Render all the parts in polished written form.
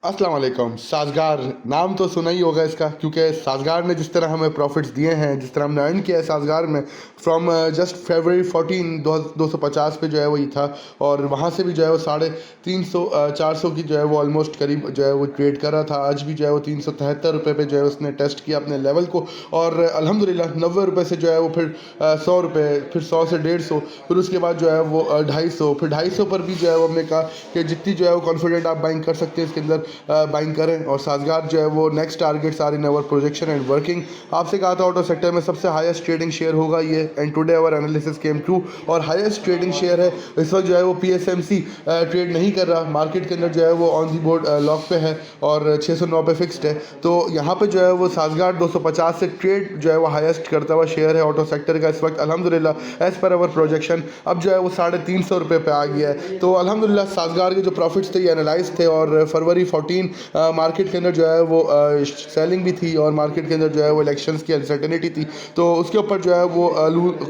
अस्सलाम वालेकुम। साज़गार नाम तो सुना ही होगा इसका, क्योंकि साज़गार ने जिस तरह हमें प्रॉफिट्स दिए हैं, जिस तरह हमने अर्न किया है साज़गार में फ्रॉम जस्ट फरवरी 14 250 पे जो है वो ये था। और वहाँ से भी जो है वो 350 400 की जो है वो ऑलमोस्ट करीब जो है वो ट्रेड कर रहा था। आज भी जो है वो 373 रुपये पे जो है उसने टेस्ट किया अपने लेवल को, और अल्हम्दुलिल्लाह 90 रुपये से जो है वो फिर 100 रुपये, फिर 100 से 150, फिर उसके बाद जो है वो 250, फिर 250 पर भी जो है वो हमने कहा कि जितनी जो है वो कॉन्फिडेंट आप बाइंग कर सकते हैं इसके अंदर बाइंग करें। और साज़गार जो है वो next targets are in our projection and working. आपसे कहा था ऑटो सेक्टर में सबसे हाईएस्ट ट्रेडिंग शेयर होगा ये, and today our analysis came true. और हाईएस्ट ट्रेडिंग शेयर है इस वक्त जो है वो पीएसएमसी ट्रेड नहीं कर रहा, मार्केट के अंदर जो है वो ऑन दी बोर्ड लॉक पे है और 609 पे फिक्स्ड है। तो यहाँ पे जो है वो साज़गार 250 से ट्रेड जो है वो हाईएस्ट करता हुआ शेयर है ऑटो सेक्टर का इस वक्त अल्हम्दुलिल्लाह एज़ पर अवर प्रोजेक्शन। अब जो है वो 350 रुपये पे आ गया है। तो अल्हम्दुलिल्लाह साज़गार के जो प्रॉफिट्स थे ये एनालाइज थे, और फरवरी 14 मार्केट के अंदर जो है वो सेलिंग भी थी, और मार्केट के अंदर जो है वो इलेक्शंस की अनसर्टेनिटी थी। तो उसके ऊपर जो है वो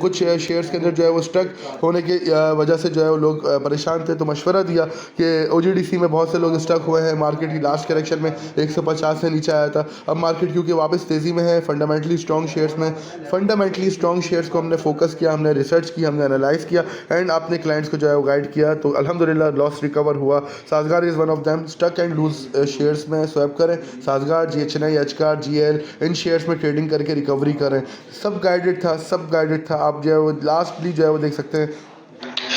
कुछ शेयर्स के अंदर जो है वो स्टक होने की वजह से जो है वो लोग परेशान थे। तो मशवरा दिया कि ओजीडीसी में बहुत से लोग स्टक हुए हैं, मार्केट की लास्ट करेक्शन में 150 से नीचे आया था। अब मार्केट क्योंकि वापस तेज़ी में है, फंडामेंटली स्ट्रॉन्ग शेयर्स में, फंडामेंटली स्ट्रॉन्ग शेयर्स को हमने फोकस किया, हमने रिसर्च किया, हमने एनालाइज किया एंड अपने क्लाइंट्स को जो है वो गाइड किया। तो अल्हम्दुलिल्लाह लॉस रिकवर हुआ। Sazgar is one of them. Stuck and lose shares में स्वैप करें, साज़गार, जीएचएनआई, एचकार, जीएल, इन शेयर्स में ट्रेडिंग करके रिकवरी करें। सब गाइडेड था, सब गाइडेड था। आप जो है वो लास्टली जो है वो देख सकते हैं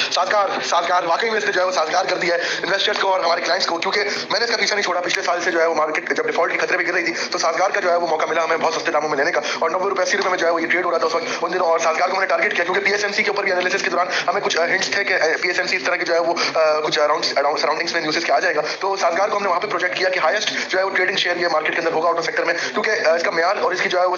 साज़गार साज़गार वाकई में इसने जो है वो साज़गार कर दिया है इन्वेस्टर्स को और हमारे क्लाइंट्स को, क्योंकि मैंने इसका पीछा नहीं छोड़ा। पिछले साल से जो है वो मार्केट जब डिफॉल्ट की खतरे में गिर रही थी तो साज़गार का जो है वो मौका मिला हमें बहुत सस्ते दामों में लेने का, और 90 रुपये 80 रुपये में जो है वो ये ट्रेड हो रहा था उस वक्त उन दिनों। और साज़गार को मैंने टारगेट किया क्योंकि पीएसएमसी के ऊपर भी एनालिसिस के दौरान हमें कुछ हिंट्स थे कि पीएसएमसी इस तरह की जो है वो कुछ अराउंड सराउंडिंग्स में न्यूज़ के आ जाएगा। तो साज़गार को हमने वहाँ पे प्रोजेक्ट किया कि हाईएस्ट जो है वो ट्रेडिंग शेयर ये मार्केट के अंदर होगा ऑटो सेक्टर में, क्योंकि इसका म्यार और इसकी जो है वो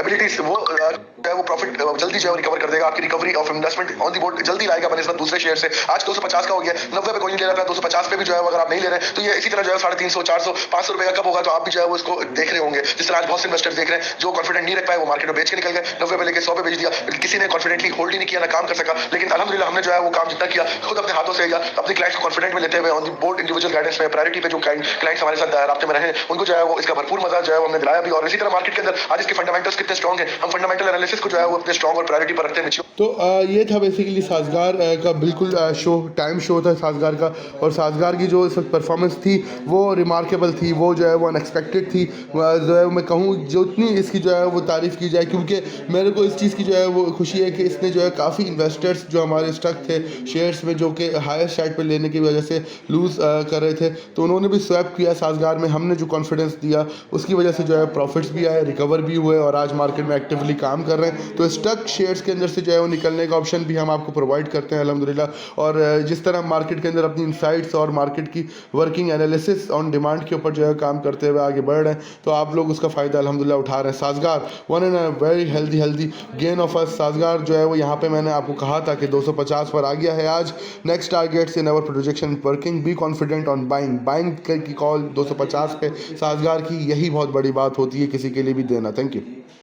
एबिलिटीज वो जो है वो प्रॉफिट जल्दी जो है रिकवर कर देगा। आपकी recovery of investment on the board जल्दी लाएगा बनिस्बत दूसरे शेयर से। आज 250 का हो गया, 90 पे कोई नहीं ले रहा था, 250 पे भी जो है अगर आप नहीं ले रहे हैं तो ये इसी तरह जो है 350 400 500 रुपए का कब होगा तो आप भी जो है वो इसको देख रहे होंगे। जिस तरह आज बहुत से इन्वेस्टर्स देख रहे हैं जो कॉन्फिडेंट नहीं रख पाए वो मार्केट में बेच के निकल गए, 90 पे लेके 100 पे बेच दिया। किसी ने कॉन्फिडेंटली होल्ड ही नहीं किया, ना काम कर सका। लेकिन अल्हम्दुलिल्लाह हमने जो है वो काम जितना किया खुद अपने हाथों से या अपने क्लाइंट्स को कॉन्फिडेंट में लेते हुए on the board individual guidance में प्रायोरिटी पे जो क्लाइंट्स हमारे साथ राब्ते में रहे उनको जो है वो इसका भरपूर मजा जो है वो हमने दिलाया भी। और इसी तरह मार्केट के अंदर आज इसके फंडामेंटल्स कितने स्ट्रॉन्ग है, हम फंडामेंटल एनालिसिस को जो है वो अपने स्ट्रॉन्ग और प्रायोरिटी पर रखते हैं। तो ये था बेसिकली साज़गार का बिल्कुल शो, टाइम शो था साज़गार का। और साज़गार की जो इस वक्त परफॉर्मेंस थी वो रिमार्केबल थी, वो जो है वो अनएक्सपेक्टेड थी। जो है मैं कहूँ जो इतनी इसकी जो है वो तारीफ़ की जाए, क्योंकि मेरे को इस चीज़ की जो है वो खुशी है कि इसने जो है काफ़ी इन्वेस्टर्स जो हमारे स्टक थे शेयर्स में, जो कि हाईएस्ट साइड पर लेने की वजह से लूज़ कर रहे थे, तो उन्होंने भी स्वैप किया साज़गार में। हमने जो कॉन्फिडेंस दिया उसकी वजह से जो है प्रॉफिट्स भी आए, रिकवर भी हुए, और आज मार्केट में एक्टिवली काम कर रहे हैं। तो स्टक शेयर्स के अंदर से जो है वो निकलने का ऑप्शन भी हम आपको प्रोवाइड करते हैं अल्हम्दुलिल्लाह। और जिस तरह मार्केट के अंदर अपनी इंसाइट्स और मार्केट की वर्किंग एनालिसिस ऑन डिमांड के ऊपर जो है काम करते हुए आगे बढ़ रहे हैं, तो आप लोग उसका फ़ायदा अल्हम्दुलिल्लाह उठा रहे हैं। Sazgar one and very healthy gain of us. Sazgar जो है वो यहाँ पे मैंने आपको कहा था कि 250 पर आ गया है आज। Next targets in our projection working, be confident on buying की कॉल 250 पे साज़गार की, यही बहुत बड़ी बात होती है किसी के लिए भी देना। Thank you.